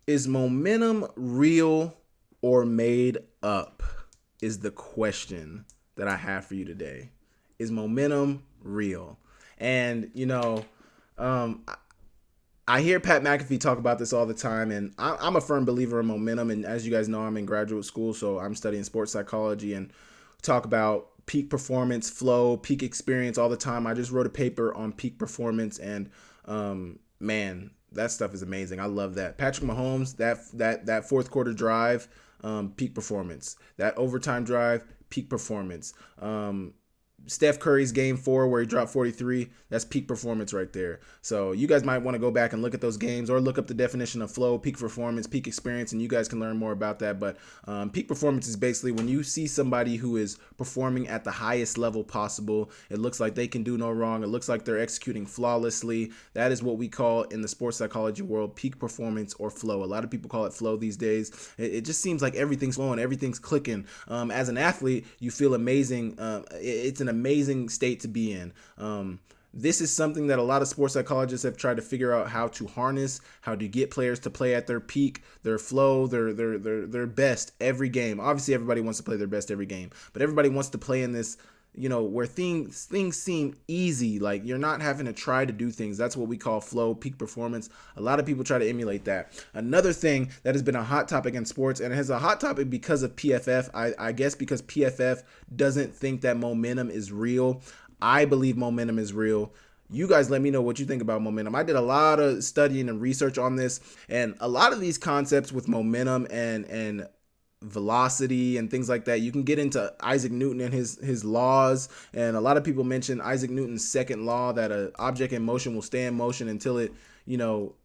Is momentum real or made up? Is the question that I have for you today. Is momentum real? And, um, I hear Pat McAfee talk about this all the time, and I'm a firm believer in momentum. And as you guys know, I'm in graduate school, so I'm studying sports psychology and talk about peak performance, flow, peak experience all the time. I just wrote a paper on peak performance, and man, that stuff is amazing. I love that. Patrick Mahomes, that fourth quarter drive, peak performance. That overtime drive, peak performance. Steph Curry's game 4 where he dropped 43, that's peak performance right there. So you guys might want to go back and look at those games or look up the definition of flow, peak performance, peak experience, and you guys can learn more about that. But peak performance is basically when you see somebody who is performing at the highest level possible. It looks like they can do no wrong. It looks like they're executing flawlessly. That is what we call in the sports psychology world peak performance or flow. A lot of people call it flow these days. It just seems like everything's flowing, everything's clicking. As an athlete, you feel amazing. It's an amazing state to be in. This is something that a lot of sports psychologists have tried to figure out how to harness, how to get players to play at their peak, their flow, their best every game. Obviously, everybody wants to play their best every game, but everybody wants to play in this, where things seem easy, like you're not having to try to do things. That's what we call flow, peak performance. A lot of people try to emulate that. Another thing that has been a hot topic in sports, and it has a hot topic because of PFF, I guess because PFF doesn't think that momentum is real. I believe momentum is real. You guys let me know what you think about momentum. I did a lot of studying and research on this, and a lot of these concepts with momentum and velocity and things like that, you can get into Isaac Newton and his laws. And a lot of people mention Isaac Newton's second law, that an object in motion will stay in motion until it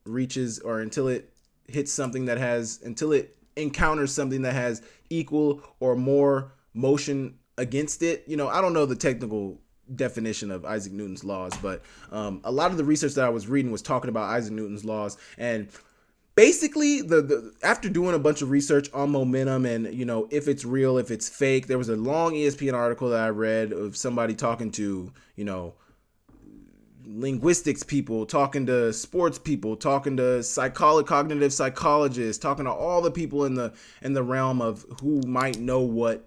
reaches, or until it hits something that has, until it encounters something that has equal or more motion against it. I don't know the technical definition of Isaac Newton's laws, but a lot of the research that I was reading was talking about Isaac Newton's laws. And basically, the after doing a bunch of research on momentum and if it's real, if it's fake, there was a long ESPN article that I read of somebody talking to linguistics people, talking to sports people, talking to cognitive psychologists, talking to all the people in the realm of who might know what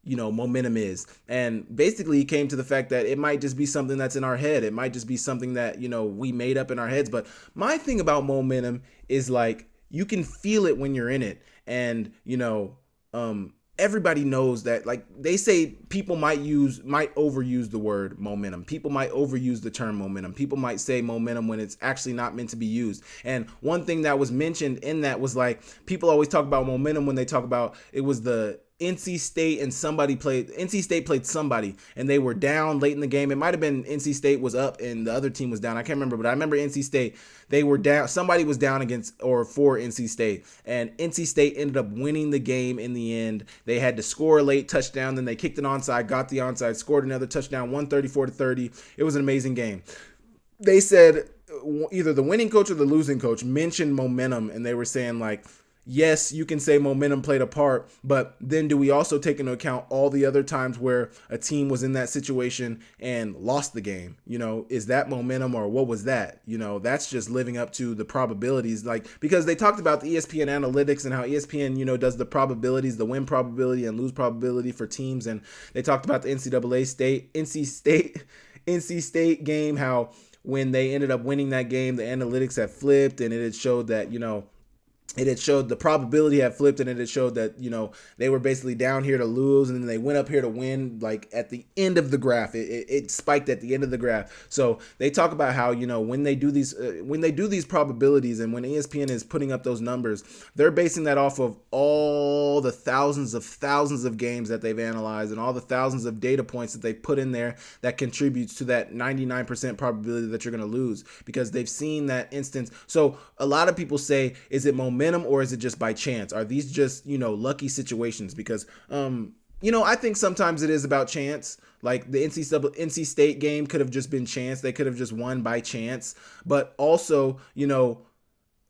momentum is. And basically he came to the fact that it might just be something that's in our head. It might just be something that, we made up in our heads. But my thing about momentum is, like, you can feel it when you're in it. And, everybody knows that, like they say, people might overuse the word momentum. People might overuse the term momentum. People might say momentum when it's actually not meant to be used. And one thing that was mentioned in that was, like, people always talk about momentum when they talk about, it was the NC State played somebody and they were down late in the game. It might have been NC State was up and the other team was down. I can't remember, but I remember NC State, they were down. Somebody was down against or for NC State, and NC State ended up winning the game in the end. They had to score a late touchdown. Then they kicked an onside, got the onside, scored another touchdown, 134-30. It was an amazing game. They said either the winning coach or the losing coach mentioned momentum, and they were saying, like, yes, you can say momentum played a part, but then do we also take into account all the other times where a team was in that situation and lost the game? Is that momentum, or what was that? That's just living up to the probabilities, like, because they talked about the ESPN analytics and how ESPN, does the probabilities, the win probability and lose probability for teams. And they talked about the NC State game, how when they ended up winning that game, the analytics had flipped and it had showed that, it had showed the probability had flipped, and it had showed that, they were basically down here to lose, and then they went up here to win, like, at the end of the graph. It spiked at the end of the graph. So they talk about how, when they do these probabilities, and when ESPN is putting up those numbers, they're basing that off of all the thousands of games that they've analyzed and all the thousands of data points that they put in there that contributes to that 99% probability that you're going to lose, because they've seen that instance. So a lot of people say, is it momentum or is it just by chance? Are these just, lucky situations? Because, I think sometimes it is about chance. Like the NC State game could have just been chance. They could have just won by chance. But also,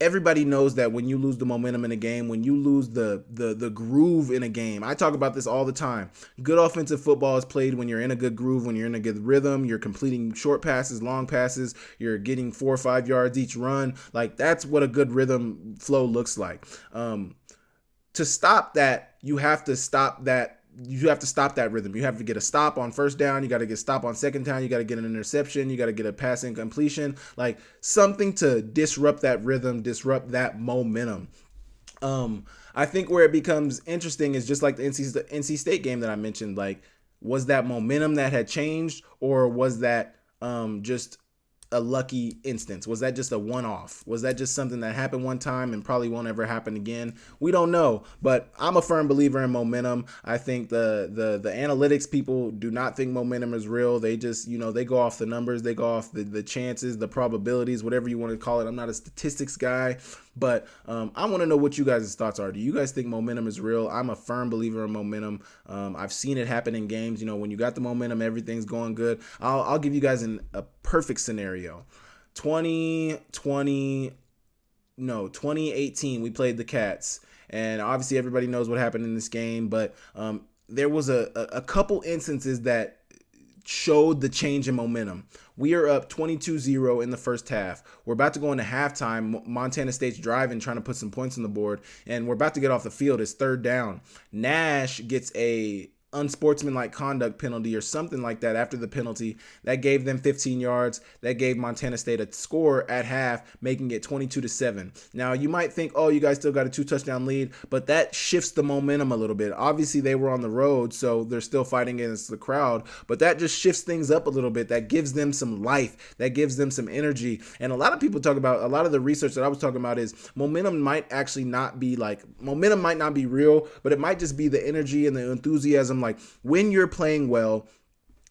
everybody knows that when you lose the momentum in a game, when you lose the groove in a game, I talk about this all the time. Good offensive football is played when you're in a good groove, when you're in a good rhythm, you're completing short passes, long passes, you're getting 4 or 5 yards each run. Like, that's what a good rhythm flow looks like. To stop that, you have to stop that. You have to stop that rhythm. You have to get a stop on first down. You got to get a stop on second down. You got to get an interception. You got to get a pass incompletion. Like, something to disrupt that rhythm, disrupt that momentum. I think where it becomes interesting is just like the NC State game that I mentioned. Like, was that momentum that had changed, or was that just a lucky instance? Was that just a one-off? Was that just something that happened one time and probably won't ever happen again? We don't know, but I'm a firm believer in momentum. I think the analytics people do not think momentum is real. They just, they go off the numbers, they go off the chances, the probabilities, whatever you want to call it. I'm not a statistics guy, but I want to know what you guys' thoughts are. Do you guys think momentum is real? I'm a firm believer in momentum. I've seen it happen in games. When you got the momentum, everything's going good. I'll give you guys a perfect scenario. 2018, we played the Cats, and obviously everybody knows what happened in this game, but there was a couple instances that showed the change in momentum. We are up 22-0 in the first half. We're about to go into halftime. Montana State's driving, trying to put some points on the board, and we're about to get off the field. It's third down. Nash gets a unsportsmanlike conduct penalty or something like that after the penalty that gave them 15 yards. That gave Montana State a score at half, making it 22-7. Now, you might think, oh, you guys still got a 2-touchdown lead, but that shifts the momentum a little bit. Obviously, they were on the road, so they're still fighting against the crowd, but that just shifts things up a little bit. That gives them some life. That gives them some energy. And a lot of people talk about, a lot of the research that I was talking about is momentum might not be real, but it might just be the energy and the enthusiasm. Like, when you're playing well,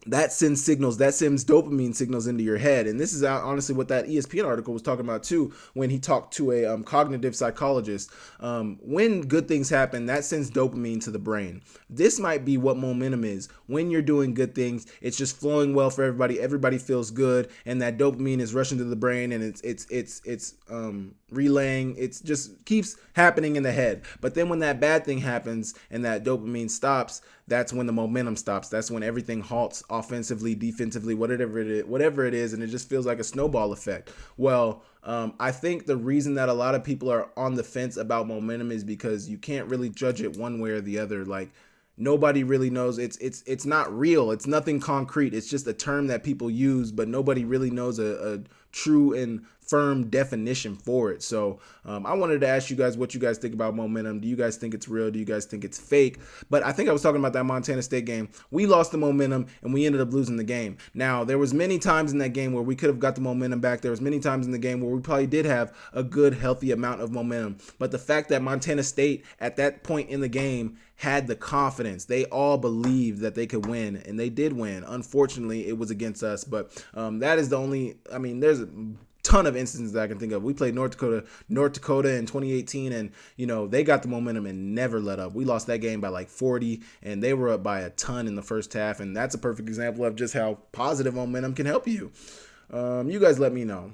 that sends dopamine signals into your head. And this is honestly what that ESPN article was talking about too, when he talked to a cognitive psychologist. When good things happen, that sends dopamine to the brain. This might be what momentum is. When you're doing good things, it's just flowing well for everybody. Everybody feels good, and that dopamine is rushing to the brain, and it's relaying. It just keeps happening in the head. But then when that bad thing happens and that dopamine stops, that's when the momentum stops. That's when everything halts offensively, defensively, whatever it is, and it just feels like a snowball effect. Well, I think the reason that a lot of people are on the fence about momentum is because you can't really judge it one way or the other. Like, nobody really knows. It's not real. It's nothing concrete. It's just a term that people use, but nobody really knows a true and firm definition for it. So I wanted to ask you guys what you guys think about momentum. Do you guys think it's real? Do you guys think it's fake? But I think I was talking about that Montana State game. We lost the momentum and we ended up losing the game. Now, there was many times in that game where we could have got the momentum back. There was many times in the game where we probably did have a good, healthy amount of momentum. But the fact that Montana State at that point in the game had the confidence, they all believed that they could win, and they did win. Unfortunately, it was against us, but that is the only, there's a ton of instances that I can think of. We played North Dakota in 2018, and they got the momentum and never let up. We lost that game by like 40, and they were up by a ton in the first half, and that's a perfect example of just how positive momentum can help you. You guys let me know.